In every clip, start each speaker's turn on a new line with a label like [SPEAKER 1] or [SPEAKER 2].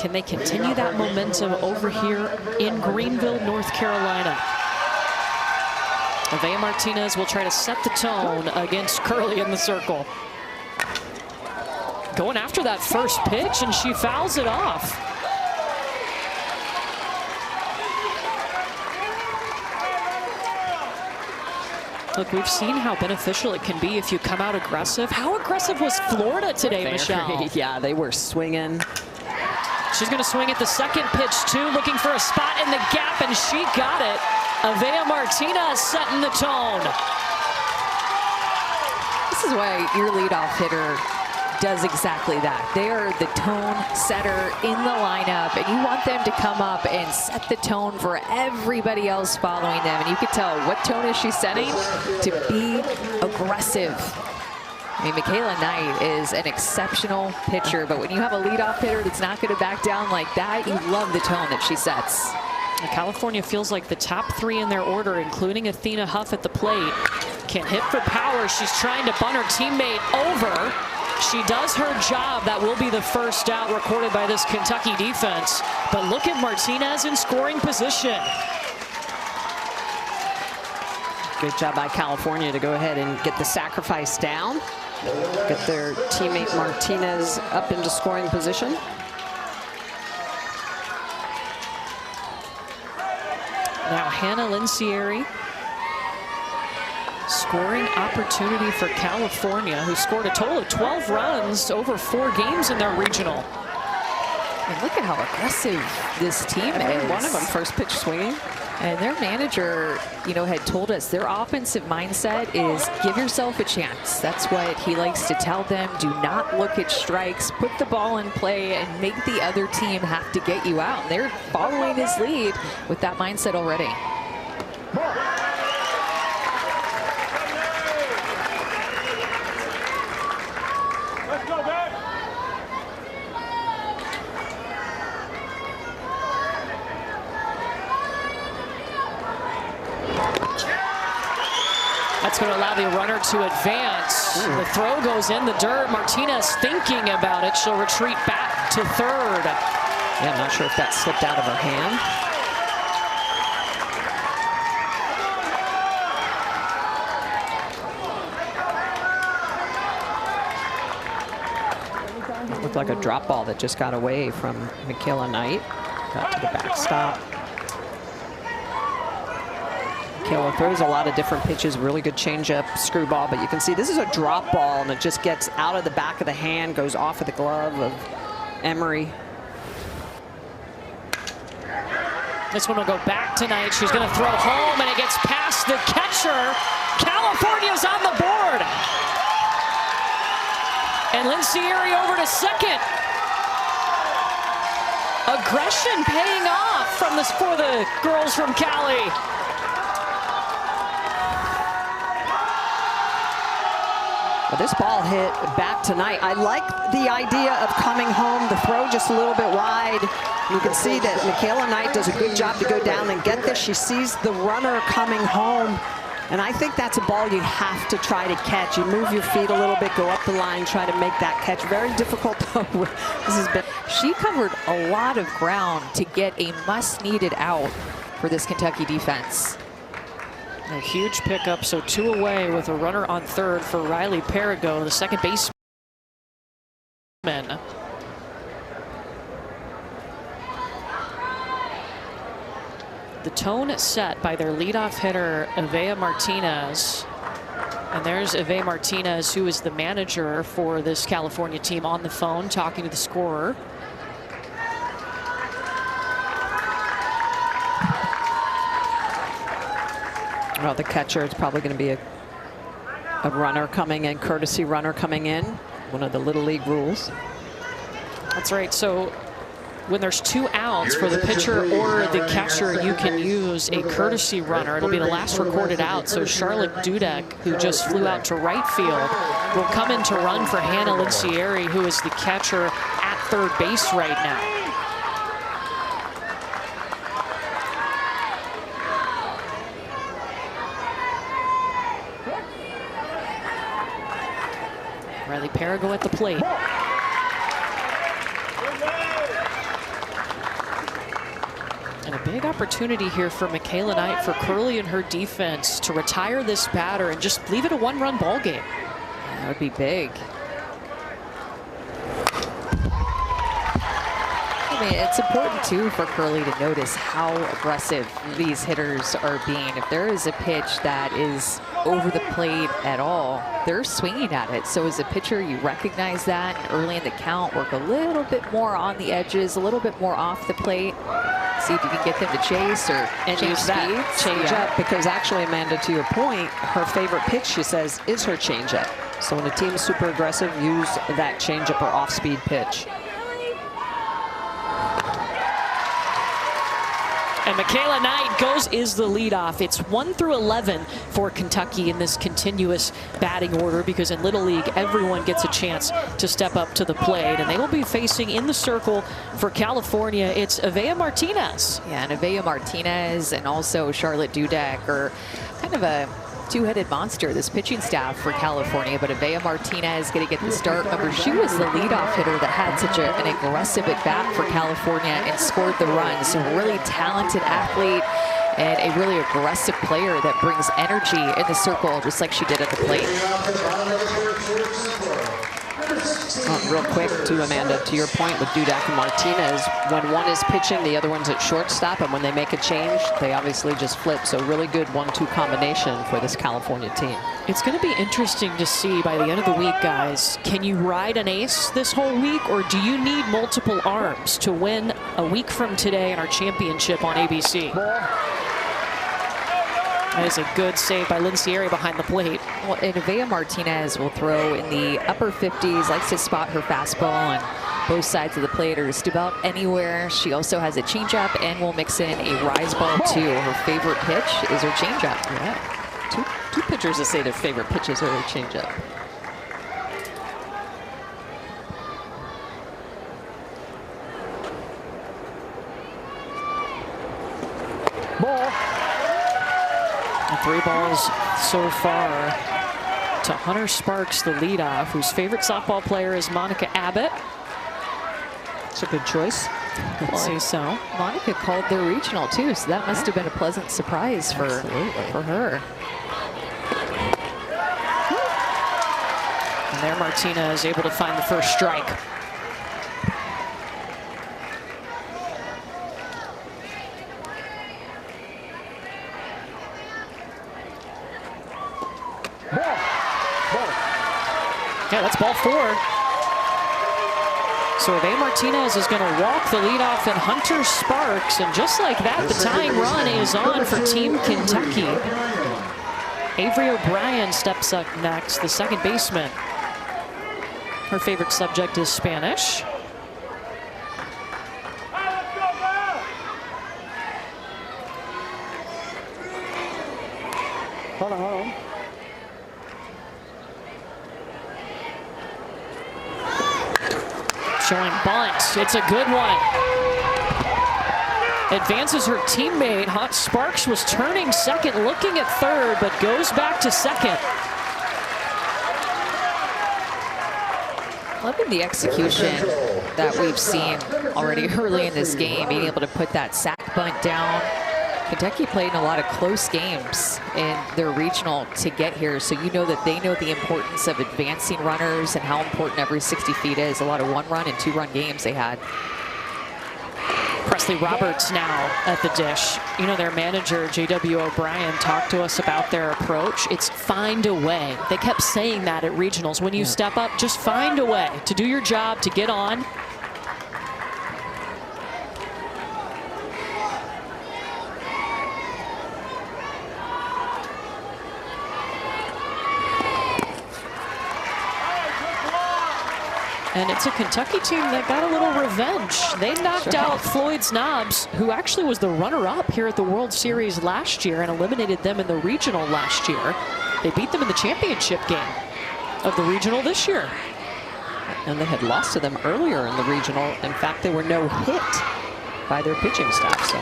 [SPEAKER 1] Can they continue that momentum over here in Greenville, North Carolina? Avea Martinez will try to set the tone against Curley in the circle. Going after that first pitch, and she fouls it off. Look, we've seen how beneficial it can be if you come out aggressive. How aggressive was Florida today, Michelle?
[SPEAKER 2] Yeah, they were swinging.
[SPEAKER 1] She's going to swing at the second pitch, too, looking for a spot in the gap, and she got it. Avea Martinez setting the tone.
[SPEAKER 3] This is why your leadoff hitter does exactly that. They are the tone setter in the lineup, and you want them to come up and set the tone for everybody else following them. And you can tell, what tone is she setting? To be aggressive. I mean, Michaela Knight is an exceptional pitcher, but when you have a leadoff hitter that's not going to back down like that, you love the tone that she sets.
[SPEAKER 1] California feels like the top three in their order, including Athena Huff at the plate. Can't hit for power. She's trying to bunt her teammate over. She does her job. That will be the first out recorded by this Kentucky defense. But look at Martinez in scoring position.
[SPEAKER 2] Good job by California to go ahead and get the sacrifice down. Get their teammate Martinez up into scoring position.
[SPEAKER 1] Now Hannah Lincieri. Scoring opportunity for California, who scored a total of 12 runs over 4 games in their regional.
[SPEAKER 3] And look at how aggressive this team is.
[SPEAKER 2] One of them first pitch swinging.
[SPEAKER 3] And their manager, you know, had told us their offensive mindset is give yourself a chance. That's what he likes to tell them. Do not look at strikes. Put the ball in play and make the other team have to get you out. And they're following his lead with that mindset already.
[SPEAKER 1] That's going to allow the runner to advance. The throw goes in the dirt. Martinez thinking about it. She'll retreat back to third.
[SPEAKER 2] Yeah, I'm not sure if that slipped out of her hand. It looked like a drop ball that just got away from Michaela Knight. Got to the backstop. Michaela throws a lot of different pitches, really good changeup, screwball, but you can see this is a drop ball, and it just gets out of the back of the hand, goes off of the glove of Emery.
[SPEAKER 1] This one will go back tonight. She's going to throw home, and it gets past the catcher. California's on the board. And Lincieri over to second. Aggression paying off for the girls from Cali.
[SPEAKER 2] Well, this ball hit back tonight. I like the idea of coming home, the throw just a little bit wide. You can see that Michaela Knight does a good job to go down and get this. She sees the runner coming home, and I think that's a ball you have to try to catch. You move your feet a little bit, go up the line, try to make that catch. Very difficult though. This has been.
[SPEAKER 3] She covered a lot of ground to get a much-needed out for this Kentucky defense.
[SPEAKER 1] A huge pickup, so 2 away with a runner on third for Riley Perigo, the second baseman. The tone set by their leadoff hitter, Avea Martinez. And there's Avea Martinez, who is the manager for this California team, on the phone talking to the scorer.
[SPEAKER 2] Well, the catcher is probably going to be a runner coming in, courtesy runner coming in. One of the Little League rules.
[SPEAKER 1] That's right. So when there's 2 outs for the pitcher or the catcher, you can use a courtesy runner. It'll be the last recorded out. So Charlotte Dudek, who just flew out to right field, will come in to run for Hannah Lincieri, who is the catcher at third base right now. Riley Perigo at the plate. Big opportunity here for Michaela Knight, for Curley and her defense to retire this batter and just leave it a one-run ball game.
[SPEAKER 3] That would be big. I mean, it's important too for Curley to notice how aggressive these hitters are being. If there is a pitch that is over the plate at all, they're swinging at it. So as a pitcher, you recognize that, and early in the count, work a little bit more on the edges, a little bit more off the plate. See if you can get them to chase or change speeds.
[SPEAKER 2] Change up, because actually, Amanda, to your point, her favorite pitch, she says, is her changeup. So when a team is super aggressive, use that changeup or off-speed pitch.
[SPEAKER 1] And Michaela Knight is the leadoff. It's 1 through 11 for Kentucky in this continuous batting order, because in Little League, everyone gets a chance to step up to the plate. And they will be facing in the circle for California. It's Avea Martinez.
[SPEAKER 3] Yeah, and Avea Martinez and also Charlotte Dudek are kind of a two-headed monster, this pitching staff for California. But Avea Martinez going to get the start. Remember, she was the leadoff hitter that had such an aggressive at-bat for California and scored the run. So a really talented athlete and a really aggressive player that brings energy in the circle, just like she did at the plate.
[SPEAKER 2] Real quick, too, Amanda, to your point with Dudek and Martinez, when one is pitching, the other one's at shortstop, and when they make a change, they obviously just flip. So really good 1-2 combination for this California team.
[SPEAKER 1] It's going to be interesting to see by the end of the week, guys. Can you ride an ace this whole week, or do you need multiple arms to win a week from today in our championship on ABC? That is a good save by Lincieri behind the plate.
[SPEAKER 3] Well, and Avea Martinez will throw in the upper 50s, likes to spot her fastball on both sides of the plate or just about anywhere. She also has a changeup and will mix in a rise ball too. Her favorite pitch is her changeup.
[SPEAKER 2] Yeah, two pitchers that say their favorite pitches are their changeup.
[SPEAKER 1] Ball. 3 balls so far to Hunter Sparks, the leadoff, whose favorite softball player is Monica Abbott.
[SPEAKER 2] It's a good choice.
[SPEAKER 1] I'd say so.
[SPEAKER 3] Monica called their regional too, so that must have been a pleasant surprise for her.
[SPEAKER 1] And there Martinez able to find the first strike. Yeah, that's ball 4. So Avea Martinez is going to walk the leadoff and Hunter Sparks, and just like that, the tying run is on for Team Kentucky. Avery O'Brien steps up next, the second baseman. Her favorite subject is Spanish.
[SPEAKER 4] Hold on.
[SPEAKER 1] Showing bunt. It's a good one. Advances her teammate. Hot Sparks was turning second, looking at third, but goes back to second.
[SPEAKER 3] Loving the execution that we've seen already early in this game, being able to put that sack bunt down. Kentucky played in a lot of close games in their regional to get here, so you know that they know the importance of advancing runners and how important every 60 feet is. A lot of 1-run and 2-run games they had.
[SPEAKER 1] Presley Roberts now at the dish. You know, their manager, J.W. O'Brien, talked to us about their approach. It's find a way. They kept saying that at regionals. When you step up, just find a way to do your job, to get on. And it's a Kentucky team that got a little revenge. They knocked out Floyd's Knobs, who actually was the runner-up here at the World Series last year and eliminated them in the regional last year. They beat them in the championship game of the regional this year.
[SPEAKER 2] And they had lost to them earlier in the regional. In fact, they were no hit by their pitching staff. So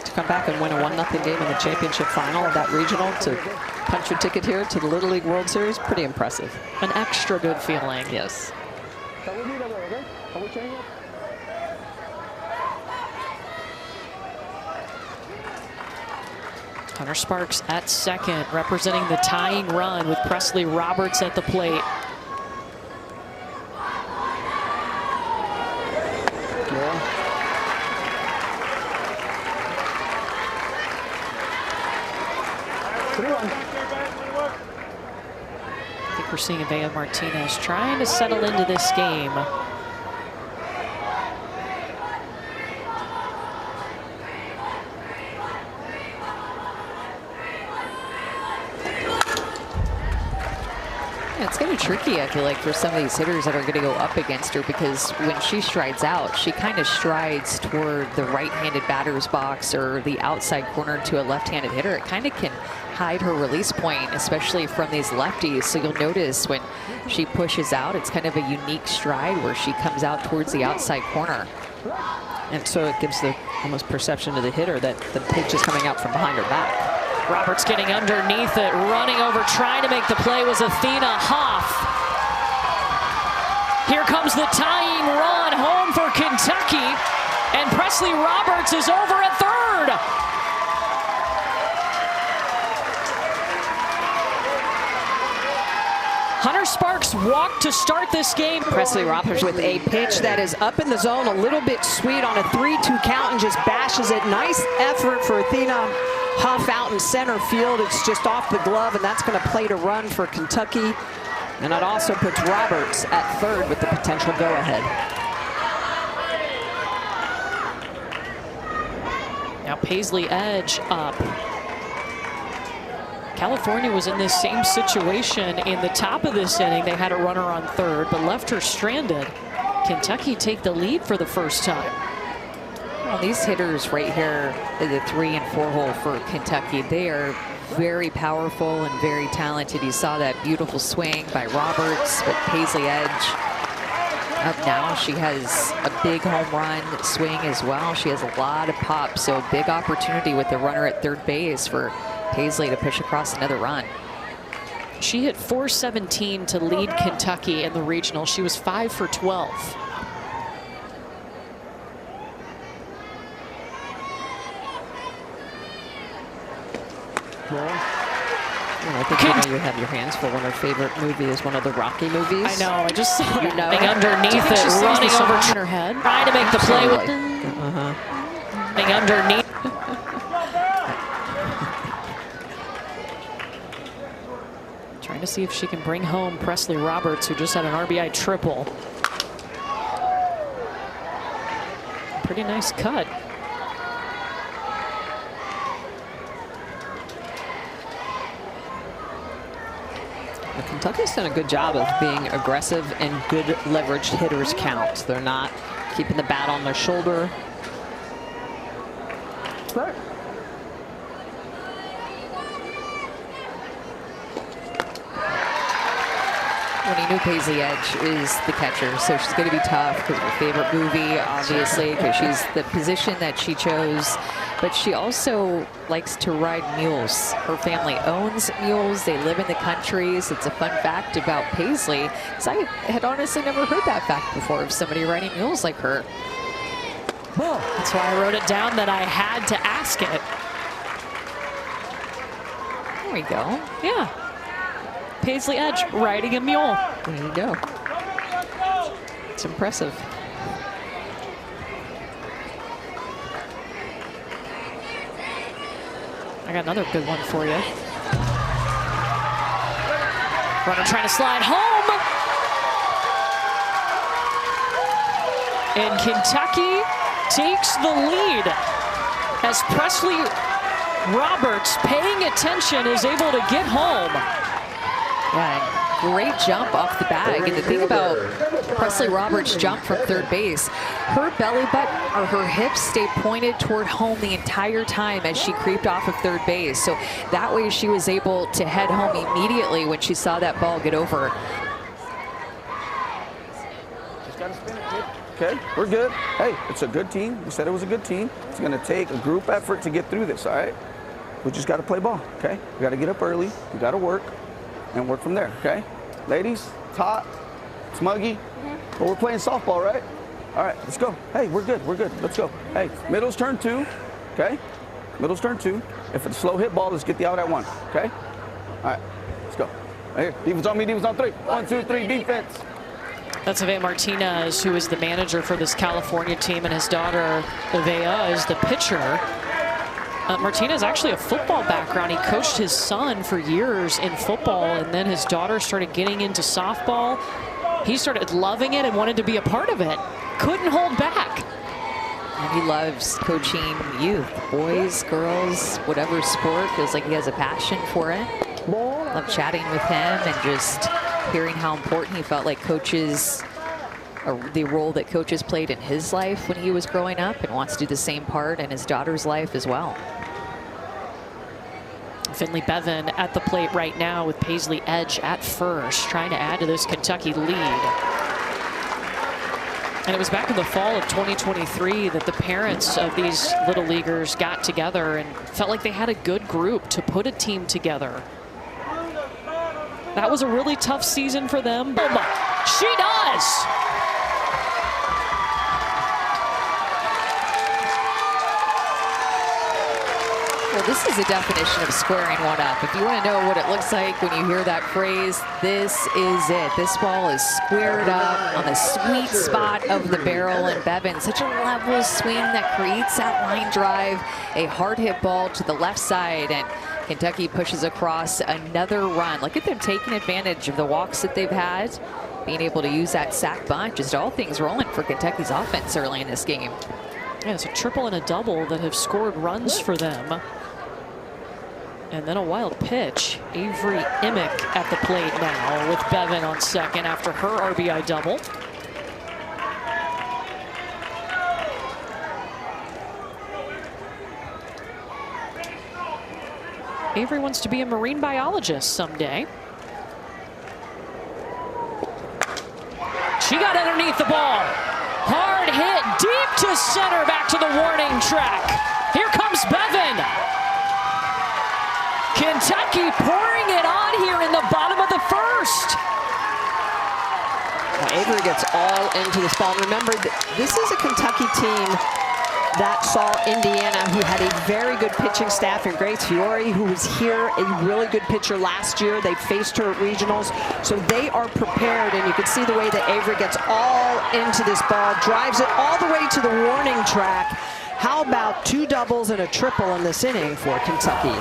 [SPEAKER 2] to come back and win a 1-0 game in the championship final of that regional, to punch your ticket here to the Little League World Series, pretty impressive.
[SPEAKER 1] An extra good feeling.
[SPEAKER 2] Yes.
[SPEAKER 1] Hunter Sparks at second, representing the tying run with Presley Roberts at the plate. I think we're seeing Vea Martinez trying to settle into this game.
[SPEAKER 3] Yeah, it's kind of tricky, I feel like, for some of these hitters that are going to go up against her, because when she strides out, she kind of strides toward the right-handed batter's box or the outside corner to a left-handed hitter. It kind of can hide her release point, especially from these lefties. So you'll notice when she pushes out, it's kind of a unique stride where she comes out towards the outside corner.
[SPEAKER 2] And so it gives the almost perception to the hitter that the pitch is coming out from behind her back.
[SPEAKER 1] Roberts getting underneath it, running over, trying to make the play was Athena Hoff. Here comes the tying run home for Kentucky, and Presley Roberts is over at third. Hunter Sparks walked to start this game.
[SPEAKER 2] Presley Roberts with a pitch that is up in the zone, a little bit sweet on a 3-2 count, and just bashes it. Nice effort for Athena Huff out in center field. It's just off the glove, and that's going to play to run for Kentucky. And it also puts Roberts at third with the potential go-ahead.
[SPEAKER 1] Now Paisley Edge up. California was in this same situation in the top of this inning. They had a runner on third, but left her stranded. Kentucky take the lead for the first time.
[SPEAKER 3] Well, these hitters right here in the 3 and 4 hole for Kentucky, they are very powerful and very talented. You saw that beautiful swing by Roberts, but Paisley Edge up now. She has a big home run swing as well. She has a lot of pop, so big opportunity with the runner at third base for Paisley to push across another run.
[SPEAKER 1] She hit .417 to lead Kentucky in the regional. She was 5 for 12.
[SPEAKER 2] Well, I think you know you have your hands full when her favorite movie is one of the Rocky movies.
[SPEAKER 1] I know, I just saw
[SPEAKER 2] you know
[SPEAKER 1] underneath it, running over her head, trying to make the play with underneath. Trying to see if she can bring home Presley Roberts, who just had an RBI triple. Pretty nice cut.
[SPEAKER 2] Kentucky's done a good job of being aggressive and good leveraged hitters count. They're not keeping the bat on their shoulder.
[SPEAKER 3] When he knew Paisley Edge is the catcher, so she's going to be tough because of her favorite movie, obviously, because she's the position that she chose. But she also likes to ride mules. Her family owns mules. They live in the country. So it's a fun fact about Paisley, because I had honestly never heard that fact before of somebody riding mules like her.
[SPEAKER 1] Well, that's why I wrote it down that I had to ask it.
[SPEAKER 3] There we go.
[SPEAKER 1] Yeah. Paisley Edge riding a mule.
[SPEAKER 2] There you go. It's impressive.
[SPEAKER 1] I got another good one for you. Runner trying to slide home. And Kentucky takes the lead as Presley Roberts, paying attention, is able to get home.
[SPEAKER 3] Yeah, great jump off the bag. And the thing about Presley Roberts' jump from third base, her belly button or her hips stay pointed toward home the entire time as she creeped off of third base. So that way she was able to head home immediately when she saw that ball get over.
[SPEAKER 4] Just gotta spin it, kid. Okay, we're good. Hey, it's a good team. We said it was a good team. It's gonna take a group effort to get through this, all right? We just gotta play ball, okay? We gotta get up early. We gotta work. And work from there, okay? Ladies, it's hot, it's muggy, but we're playing softball, right? All right, let's go. Hey, we're good, let's go. Hey, middle's turn 2, okay? Middle's turn 2. If it's a slow hit ball, let's get the out at 1, okay? All right, let's go. Right here, defense on me, defense on 3. 1, 2, 3, defense.
[SPEAKER 1] That's Ave Martinez, who is the manager for this California team, and his daughter, Avea, is the pitcher. Martinez actually a football background. He coached his son for years in football, and then his daughter started getting into softball. He started loving it and wanted to be a part of it. Couldn't hold back.
[SPEAKER 3] And he loves coaching youth, boys, girls, whatever sport. Feels like he has a passion for it. Love chatting with him and just hearing how important he felt like coaches, or the role that coaches played in his life when he was growing up, and wants to do the same part in his daughter's life as well.
[SPEAKER 1] Finley Bevan at the plate right now with Paisley Edge at first, trying to add to this Kentucky lead. And it was back in the fall of 2023 that the parents of these little leaguers got together and felt like they had a good group to put a team together. That was a really tough season for them. She does!
[SPEAKER 3] Well, this is a definition of squaring one up. If you want to know what it looks like when you hear that phrase, this is it. This ball is squared up on the sweet spot of the barrel, and Bevan, such a level swing that creates that line drive, a hard hit ball to the left side, and Kentucky pushes across another run. Look at them taking advantage of the walks that they've had, being able to use that sack bunt, just all things rolling for Kentucky's offense early in this game.
[SPEAKER 1] Yeah, it's a triple and a double that have scored runs for them. And then a wild pitch. Avery Emick at the plate now with Bevan on second after her RBI double. Avery wants to be a marine biologist someday. She got underneath the ball. Hard hit deep to center, back to the warning track. Here comes Bevan. Kentucky pouring it on here in the bottom of the first.
[SPEAKER 2] Well, Avery gets all into this ball. Remember, this is a Kentucky team that saw Indiana, who had a very good pitching staff, and Grace Fiore, who was here, a really good pitcher last year. They faced her at regionals, so they are prepared, and you can see the way that Avery gets all into this ball, drives it all the way to the warning track. How about 2 doubles and a triple in this inning for Kentucky?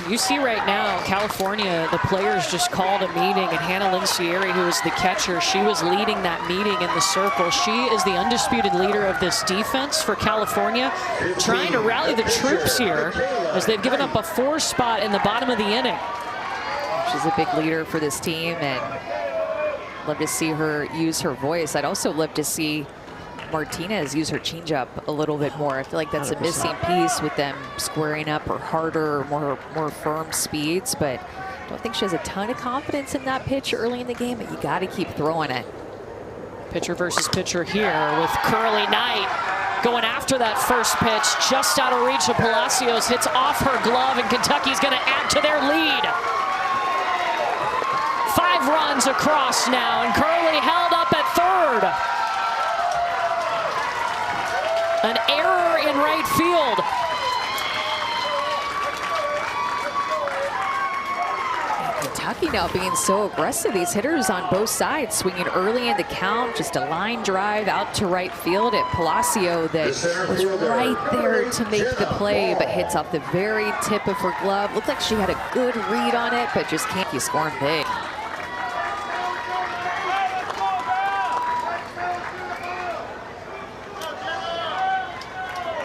[SPEAKER 1] You see right now, California, the players just called a meeting, and Hannah Lincieri, who is the catcher, she was leading that meeting in the circle. She is the undisputed leader of this defense for California, trying to rally the troops here as they've given up a 4 spot in the bottom of the inning.
[SPEAKER 3] She's a big leader for this team, and love to see her use her voice. I'd also love to see Martinez use her changeup a little bit more. I feel like that's 100%. A missing piece with them squaring up or harder, or more firm speeds, but I don't think she has a ton of confidence in that pitch early in the game, but you got to keep throwing it.
[SPEAKER 1] Pitcher versus pitcher here with Curly Knight going after that first pitch, just out of reach of Palacios, hits off her glove, and Kentucky's going to add to their lead. 5 runs across now, and Curly held up at third. An error in right field.
[SPEAKER 3] Kentucky now being so aggressive. These hitters on both sides swinging early in the count. Just a line drive out to right field at Palacio that was right there to make the play, but hits off the very tip of her glove. Looked like she had a good read on it, but just can't keep scoring big.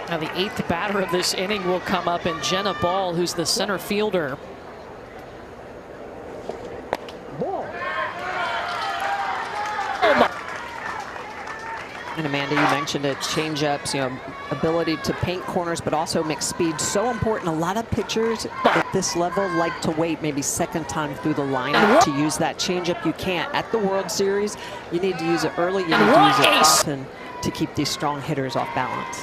[SPEAKER 1] Now the 8th batter of this inning will come up, and Jenna Ball, who's the center fielder.
[SPEAKER 2] And Amanda, you mentioned it, change-ups, you know, ability to paint corners, but also mix speed. So important. A lot of pitchers at this level like to wait maybe second time through the lineup to use that change-up. You can't. At the World Series, you need to use it early. You need to use it often to keep these strong hitters off balance.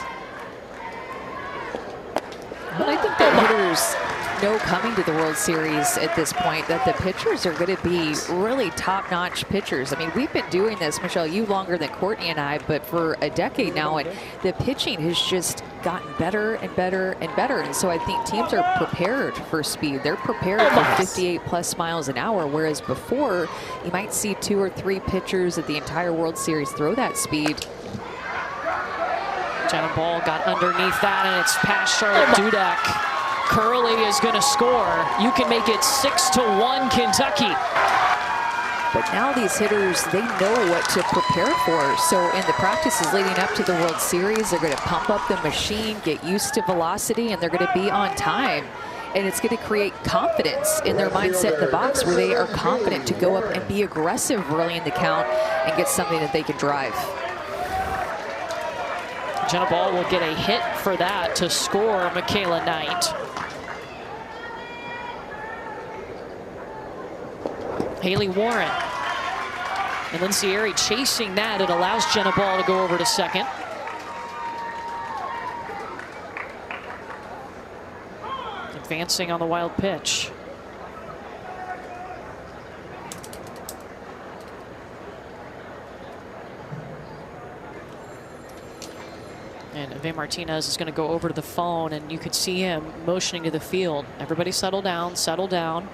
[SPEAKER 3] Well, I think that hitters know coming to the World Series at this point that the pitchers are going to be really top-notch pitchers. I mean, we've been doing this, Michelle, you longer than Courtney and I, but for a decade now, and the pitching has just gotten better and better and better. And so I think teams are prepared for speed. They're prepared for 58+ miles an hour, whereas before you might see 2 or 3 pitchers at the entire World Series throw that speed.
[SPEAKER 1] Jenna Ball got underneath that, and it's past Charlotte Dudek. Curley is going to score. You can make it 6-1 Kentucky.
[SPEAKER 3] But now these hitters, they know what to prepare for. So in the practices leading up to the World Series, they're going to pump up the machine, get used to velocity, and they're going to be on time. And it's going to create confidence in their mindset in the box, where they are confident to go up and be aggressive early in the count and get something that they can drive.
[SPEAKER 1] Jenna Ball will get a hit for that to score Michaela Knight. Haley Warren and Lindsay Airy chasing that. It allows Jenna Ball to go over to second. Advancing on the wild pitch. And Ave Martinez is going to go over to the phone, and you could see him motioning to the field. Everybody settle down, settle down.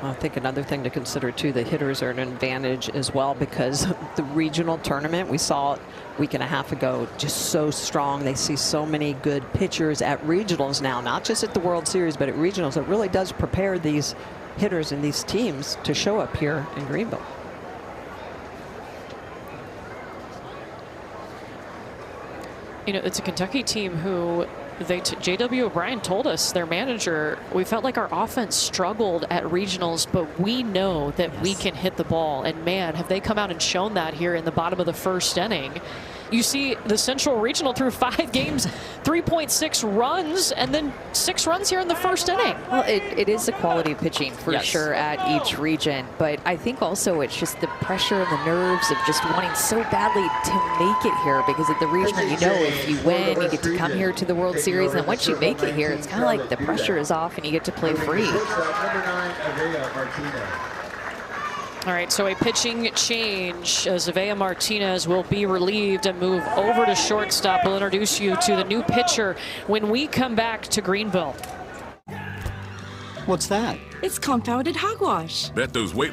[SPEAKER 2] I think another thing to consider too, the hitters are an advantage as well, because the regional tournament we saw a week and a half ago, just so strong. They see so many good pitchers at regionals now, not just at the World Series, but at regionals. It really does prepare these hitters and these teams to show up here in Greenville.
[SPEAKER 1] You know, it's a Kentucky team who J.W. O'Brien told us, their manager, we felt like our offense struggled at regionals, but we know that we can hit the ball. And man, have they come out and shown that here in the bottom of the first inning. You see the Central Regional through 5 games, 3.6 runs, and then 6 runs here in the first inning.
[SPEAKER 3] Well, it is the quality of pitching for sure at each region, but I think also it's just the pressure and the nerves of just wanting so badly to make it here, because at the regional, you know, if you win, you get to come here to the World Series, and once you make it here, it's kind of like the pressure is off and you get to play free.
[SPEAKER 1] All right, so a pitching change as Avea Martinez will be relieved and move over to shortstop. We'll introduce you to the new pitcher when we come back to Greenville.
[SPEAKER 5] What's that?
[SPEAKER 6] It's compounded hogwash.
[SPEAKER 7] Bet those weight